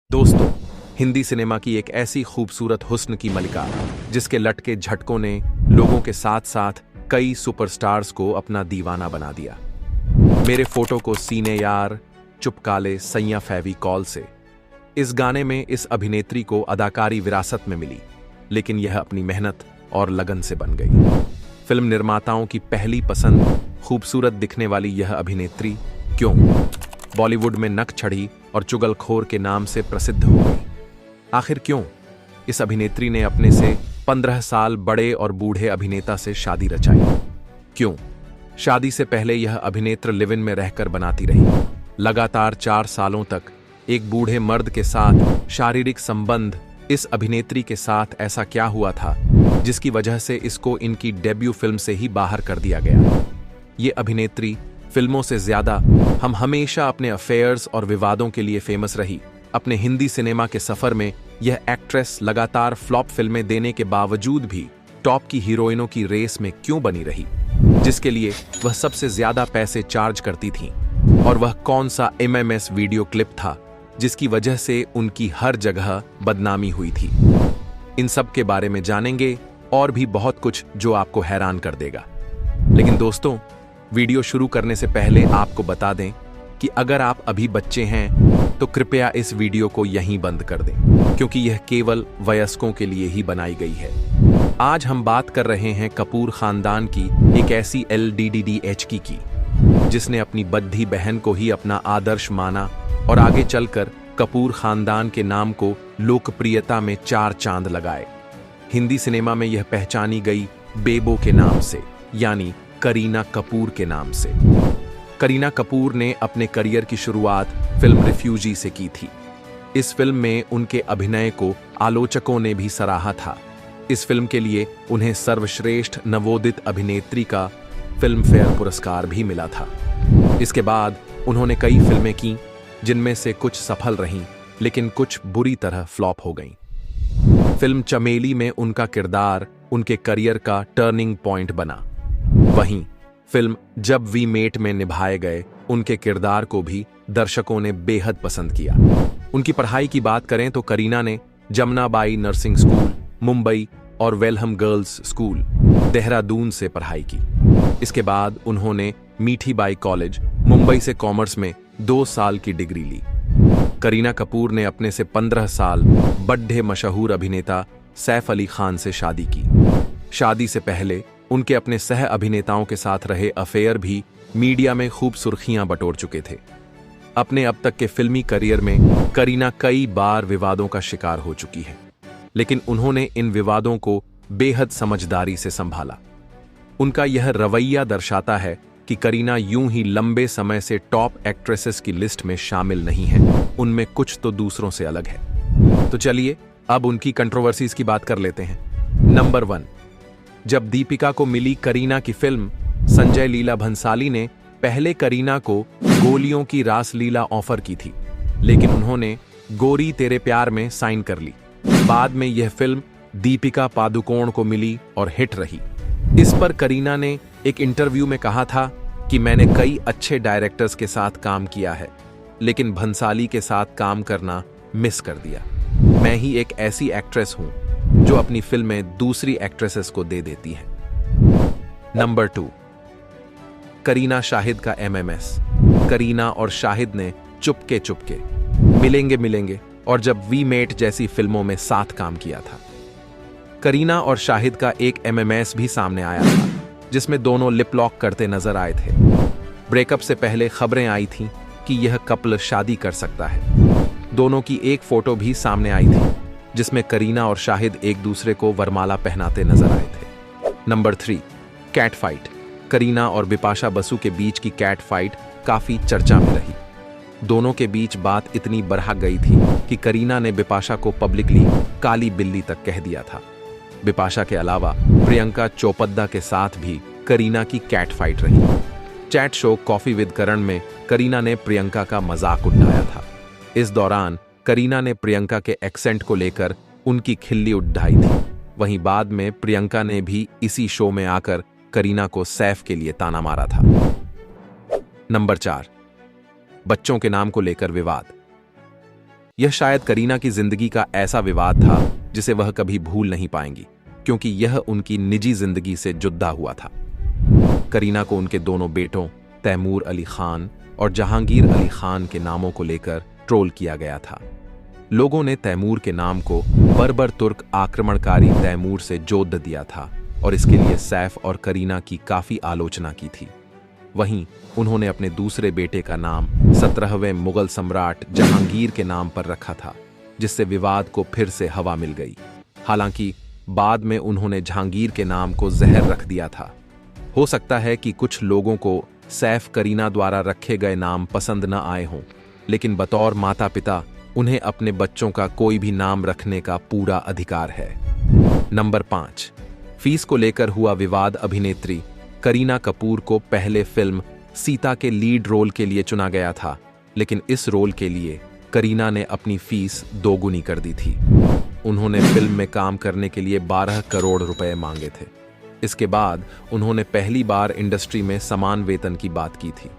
दोस्तों, हिंदी सिनेमा की एक ऐसी खूबसूरत हुस्न की मलिका जिसके लटके झटकों ने लोगों के साथ साथ कई सुपरस्टार्स को अपना दीवाना बना दिया। मेरे फोटो को सीने यार, चुपकाले सैया फेविकॉल से। इस गाने में इस अभिनेत्री को अदाकारी विरासत में मिली, लेकिन यह अपनी मेहनत और लगन से बन गई। फिल्म निर्माताओं की पहली पसंद खूबसूरत दिखने वाली यह अभिनेत्री क्यों बॉलीवुड में नक चढ़ी और चुगलखोर के नाम से प्रसिद्ध हो गई। आखिर क्यों इस अभिनेत्री ने अपने से 15 साल बड़े और बूढ़े अभिनेता से शादी रचाई? क्यों शादी से पहले यह अभिनेत्र लिव इन में रहकर बनाती रही? लगातार 4 सालों तक एक बूढ़े मर्द के साथ शारीरिक संबंध इस अभिनेत्री के साथ ऐसा क्या हुआ था जिसकी वजह से इसको इनकी डेब्यू फिल्म से ही बाहर कर दिया गया? ये अभिनेत्री फिल्मों से ज्यादा हम हमेशा अपने अफेयर्स और विवादों के लिए फेमस रही। अपने हिंदी सिनेमा के सफर में यह एक्ट्रेस लगातार फ्लॉप फिल्में देने के बावजूद भी टॉप की हीरोइनों की रेस में क्यों बनी रही, जिसके लिए वह सबसे ज्यादा पैसे चार्ज करती थीं? और वह कौन सा MMS वीडियो क्लिप था जिसकी वजह से उनकी हर जगह बदनामी हुई थी? इन सब के बारे में जानेंगे और भी बहुत कुछ जो आपको हैरान कर देगा। लेकिन दोस्तों, वीडियो शुरू करने से पहले आपको बता दें कि अगर आप अभी बच्चे हैं तो कृपया इस वीडियो को यहीं बंद कर दें, क्योंकि यह केवल वयस्कों के लिए ही बनाई गई है। आज हम बात कर रहे हैं कपूर खानदान की एक ऐसी LDDDH की जिसने अपनी बद्धी बहन को ही अपना आदर्श माना और आगे चलकर कपूर खानदान के नाम को लोकप्रियता में 4 चांद लगाए। हिंदी सिनेमा में यह पहचानी गई बेबो के नाम से, यानी करीना कपूर के नाम से। करीना कपूर ने अपने करियर की शुरुआत फिल्म रिफ्यूजी से की थी। इस फिल्म में उनके अभिनय को आलोचकों ने भी सराहा था। इस फिल्म के लिए उन्हें सर्वश्रेष्ठ नवोदित अभिनेत्री का फिल्म फेयर पुरस्कार भी मिला था। इसके बाद उन्होंने कई फिल्में की जिनमें से कुछ सफल रहीं, लेकिन कुछ बुरी तरह फ्लॉप हो गईं। फिल्म चमेली में उनका किरदार उनके करियर का टर्निंग पॉइंट बना। वहीं फिल्म जब वी मेट में निभाए गए उनके किरदार को भी दर्शकों ने बेहद पसंद किया। उनकी पढ़ाई की बात करें तो करीना ने जमुनाबाई नर्सिंग स्कूल, मुंबई और वेलहम गर्ल्स स्कूल, देहरादून से पढ़ाई की। इसके बाद उन्होंने मीठीबाई कॉलेज, मुंबई से कॉमर्स में 2 साल की डिग्री ली। करीना कपूर ने अपने से 15 साल बड़े मशहूर अभिनेता सैफ अली खान से शादी की। शादी से पहले उनके अपने सह अभिनेताओं के साथ रहे अफेयर भी मीडिया में खूब सुर्खियां बटोर चुके थे। अपने अब तक के फिल्मी करियर में करीना कई बार विवादों का शिकार हो चुकी है, लेकिन उन्होंने इन विवादों को बेहद समझदारी से संभाला। उनका यह रवैया दर्शाता है कि करीना यूं ही लंबे समय से टॉप एक्ट्रेसेस की लिस्ट में शामिल नहीं है, उनमें कुछ तो दूसरों से अलग है। तो चलिए अब उनकी कंट्रोवर्सीज की बात कर लेते हैं। नंबर 1, जब दीपिका को मिली करीना की फिल्म, संजय लीला भंसाली ने पहले करीना को गोलियों की रासलीला ऑफर की थी, लेकिन उन्होंने गोरी तेरे प्यार में साइन कर ली। बाद में यह फिल्म दीपिका पादुकोण को मिली और हिट रही। इस पर करीना ने एक इंटरव्यू में कहा था कि मैंने कई अच्छे डायरेक्टर्स के साथ काम किया है, लेकिन भंसाली के साथ काम करना मिस कर दिया। मैं ही एक ऐसी एक्ट्रेस हूं जो अपनी फिल्में दूसरी एक्ट्रेसेस को दे देती हैं। नंबर 2, करीना शाहिद का MMS। करीना और शाहिद ने चुपके चुपके मिलेंगे और जब वी मेट जैसी फिल्मों में साथ काम किया था। करीना और शाहिद का एक MMS भी सामने आया था जिसमें दोनों लिप लॉक करते नजर आए थे। ब्रेकअप से पहले खबरें आई थीं कि यह कपल शादी कर सकता है। दोनों की एक फोटो भी सामने आई थी जिसमें करीना और शाहिद एक दूसरे को वरमाला पहनाते नजर आए थे। Number 3, cat fight. करीना और बिपाशा बसु के बीच की कैट फाइट काफी चर्चा में रही। दोनों के बीच बात इतनी बढ़ गई थी कि करीना ने बिपाशा को पब्लिकली काली बिल्ली तक कह दिया था। बिपाशा के अलावा प्रियंका चोपड़ा के साथ भी करीना की कैट फाइट रही। चैट शो कॉफी विद करण में करीना ने प्रियंका का मजाक उड़ाया था। इस दौरान करीना ने प्रियंका के एक्सेंट को लेकर उनकी खिल्ली उड़ाई थी। वहीं बाद में प्रियंका ने भी इसी शो में आकर करीना को सैफ के लिए ताना मारा था। नंबर 4, बच्चों के नाम को लेकर विवाद। यह शायद करीना की जिंदगी का ऐसा विवाद था जिसे वह कभी भूल नहीं पाएंगी, क्योंकि यह उनकी निजी जिंदगी से जुदा हुआ था। करीना को उनके दोनों बेटों तैमूर अली खान और जहांगीर अली खान के नामों को लेकर ट्रोल किया गया था। लोगों ने तैमूर के नाम को बर्बर तुर्क आक्रमणकारी तैमूर से जोड़ दिया था और इसके लिए सैफ और करीना की काफी आलोचना की थी। वहीं उन्होंने अपने दूसरे बेटे का नाम 17वें मुगल सम्राट जहांगीर के नाम पर रखा था, जिससे विवाद को फिर से हवा मिल गई। हालांकि बाद में उन्होंने जहांगीर के नाम को जहर रख दिया था। हो सकता है कि कुछ लोगों को सैफ करीना द्वारा रखे गए नाम पसंद न आए हों, लेकिन बतौर माता पिता उन्हें अपने बच्चों का कोई भी नाम रखने का पूरा अधिकार है। नंबर 5, फीस को लेकर हुआ विवाद। अभिनेत्री करीना कपूर को पहले फिल्म सीता के लीड रोल के लिए चुना गया था, लेकिन इस रोल के लिए करीना ने अपनी फीस दोगुनी कर दी थी। उन्होंने फिल्म में काम करने के लिए 12 करोड़ रुपए मांगे थे। इसके बाद उन्होंने पहली बार इंडस्ट्री में समान वेतन की बात की थी।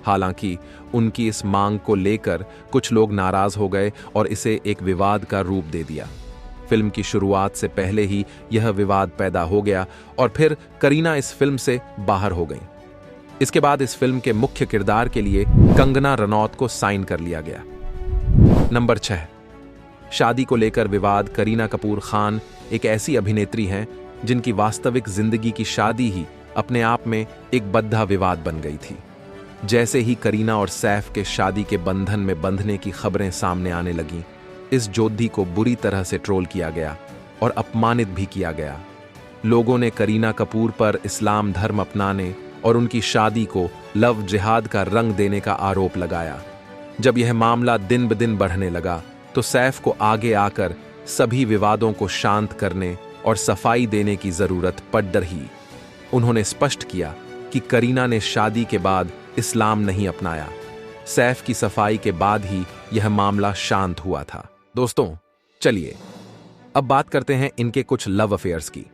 हालांकि उनकी इस मांग को लेकर कुछ लोग नाराज हो गए और इसे एक विवाद का रूप दे दिया। फिल्म की शुरुआत से पहले ही यह विवाद पैदा हो गया और फिर करीना इस फिल्म से बाहर हो गईं। इसके बाद इस फिल्म के मुख्य किरदार के लिए कंगना रनौत को साइन कर लिया गया। नंबर 6, शादी को लेकर विवाद। करीना कपूर खान एक ऐसी अभिनेत्री हैं जिनकी वास्तविक जिंदगी की शादी ही अपने आप में एक बद्धा विवाद बन गई थी। जैसे ही करीना और सैफ के शादी के बंधन में बंधने की खबरें सामने आने लगीं, इस जोधी को बुरी तरह से ट्रोल किया गया और अपमानित भी किया गया। लोगों ने करीना कपूर पर इस्लाम धर्म अपनाने और उनकी शादी को लव जिहाद का रंग देने का आरोप लगाया। जब यह मामला दिन ब दिन बढ़ने लगा तो सैफ को आगे आकर सभी विवादों को शांत करने और सफाई देने की जरूरत पड़ रही। उन्होंने स्पष्ट किया कि करीना ने शादी के बाद इस्लाम नहीं अपनाया। सैफ की सफाई के बाद ही यह मामला शांत हुआ था। दोस्तों, चलिए अब बात करते हैं इनके कुछ लव अफेयर्स की।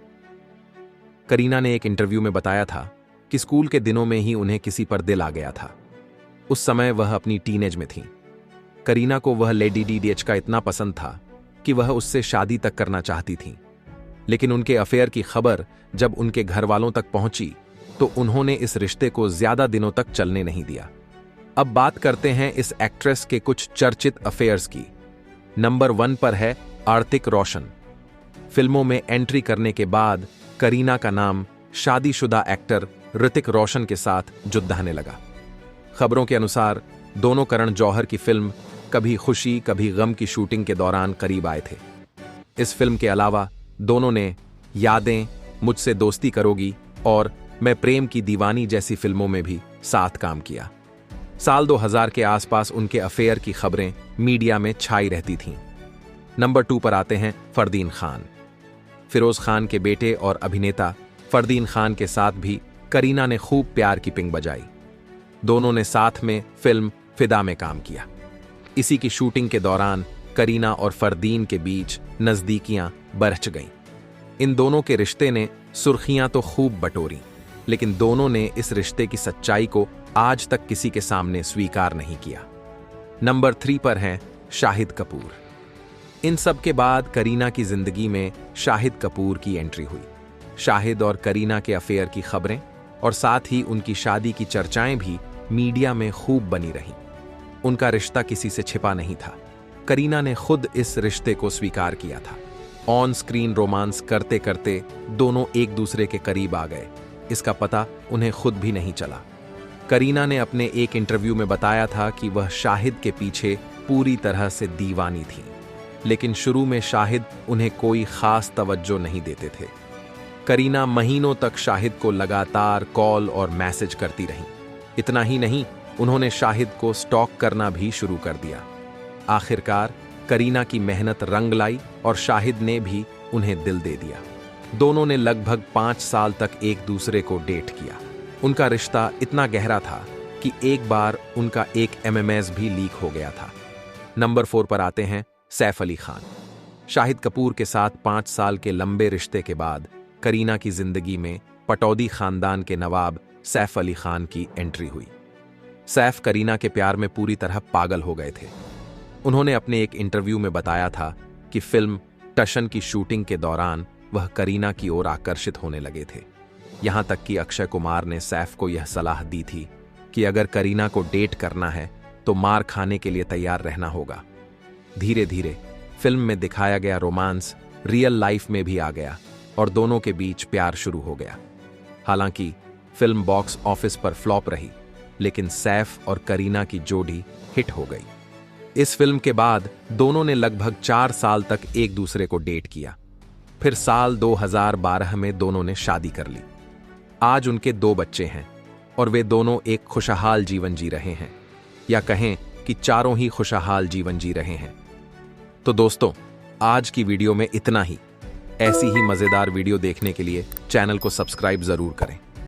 करीना ने एक इंटरव्यू में बताया था कि स्कूल के दिनों में ही उन्हें किसी पर दिल आ गया था। उस समय वह अपनी टीनेज में थी। करीना को वह लेडी डीडीएच का इतना पसंद था कि वह उससे शादी तक करना चाहती थी। लेकिन उनके अफेयर की खबर जब उनके घर वालों तक पहुंची तो उन्होंने इस रिश्ते को ज्यादा दिनों तक चलने नहीं दिया। अब बात करते हैं इस एक्ट्रेस के कुछ चर्चित अफेयर्स की। नंबर 1 पर है आर्तिक रोशन। फिल्मों में एंट्री करने के बाद करीना का नाम शादीशुदा एक्टर ऋतिक रोशन के साथ जुड़ने लगा। खबरों के अनुसार दोनों करण जौहर की फिल्म कभी खुशी कभी गम की शूटिंग के दौरान करीब आए थे। इस फिल्म के अलावा दोनों ने यादें, मुझसे दोस्ती करोगी और मैं प्रेम की दीवानी जैसी फिल्मों में भी साथ काम किया। साल 2000 के आसपास उनके अफेयर की खबरें मीडिया में छाई रहती थीं। नंबर 2 पर आते हैं फरदीन खान। फिरोज खान के बेटे और अभिनेता फरदीन खान के साथ भी करीना ने खूब प्यार की पिंग बजाई। दोनों ने साथ में फिल्म फिदा में काम किया। इसी की शूटिंग के दौरान करीना और फरदीन के बीच नजदीकियां बरछ गईं। इन दोनों के रिश्ते ने सुर्खियां तो खूब बटोरी, लेकिन दोनों ने इस रिश्ते की सच्चाई को आज तक किसी के सामने स्वीकार नहीं किया। नंबर 3 पर हैं शाहिद कपूर। इन सब के बाद करीना की जिंदगी में शाहिद कपूर की एंट्री हुई। शाहिद और करीना के अफेयर की खबरें और साथ ही उनकी शादी की चर्चाएं भी मीडिया में खूब बनी रहीं। उनका रिश्ता किसी से छिपा नहीं था। करीना ने खुद इस रिश्ते को स्वीकार किया था। ऑन स्क्रीन रोमांस करते करते दोनों एक दूसरे के करीब आ गए। इसका पता उन्हें खुद भी नहीं चला। करीना ने अपने एक इंटरव्यू में बताया था कि वह शाहिद के पीछे पूरी तरह से दीवानी थी, लेकिन शुरू में शाहिद उन्हें कोई खास तवज्जो नहीं देते थे। करीना महीनों तक शाहिद को लगातार कॉल और मैसेज करती रहीं। इतना ही नहीं, उन्होंने शाहिद को स्टॉक करना भी शुरू कर दिया। आखिरकार करीना की मेहनत रंग लाई और शाहिद ने भी उन्हें दिल दे दिया। दोनों ने लगभग 5 साल तक एक दूसरे को डेट किया। उनका रिश्ता इतना गहरा था कि एक बार उनका एक एमएमएस भी लीक हो गया था। नंबर 4 पर आते हैं सैफ अली खान। शाहिद कपूर के साथ 5 साल के लंबे रिश्ते के बाद करीना की जिंदगी में पटौदी खानदान के नवाब सैफ अली खान की एंट्री हुई। सैफ करीना के प्यार में पूरी तरह पागल हो गए थे। उन्होंने अपने एक इंटरव्यू में बताया था कि फिल्म टशन की शूटिंग के दौरान वह करीना की ओर आकर्षित होने लगे थे। यहां तक कि अक्षय कुमार ने सैफ को यह सलाह दी थी कि अगर करीना को डेट करना है तो मार खाने के लिए तैयार रहना होगा। धीरे धीरे फिल्म में दिखाया गया रोमांस रियल लाइफ में भी आ गया और दोनों के बीच प्यार शुरू हो गया। हालांकि फिल्म बॉक्स ऑफिस पर फ्लॉप रही, लेकिन सैफ और करीना की जोड़ी हिट हो गई। इस फिल्म के बाद दोनों ने लगभग 4 साल तक एक दूसरे को डेट किया। फिर साल 2012 में दोनों ने शादी कर ली। आज उनके 2 बच्चे हैं और वे दोनों एक खुशहाल जीवन जी रहे हैं, या कहें कि चारों ही खुशहाल जीवन जी रहे हैं। तो दोस्तों, आज की वीडियो में इतना ही। ऐसी ही मजेदार वीडियो देखने के लिए चैनल को सब्सक्राइब जरूर करें।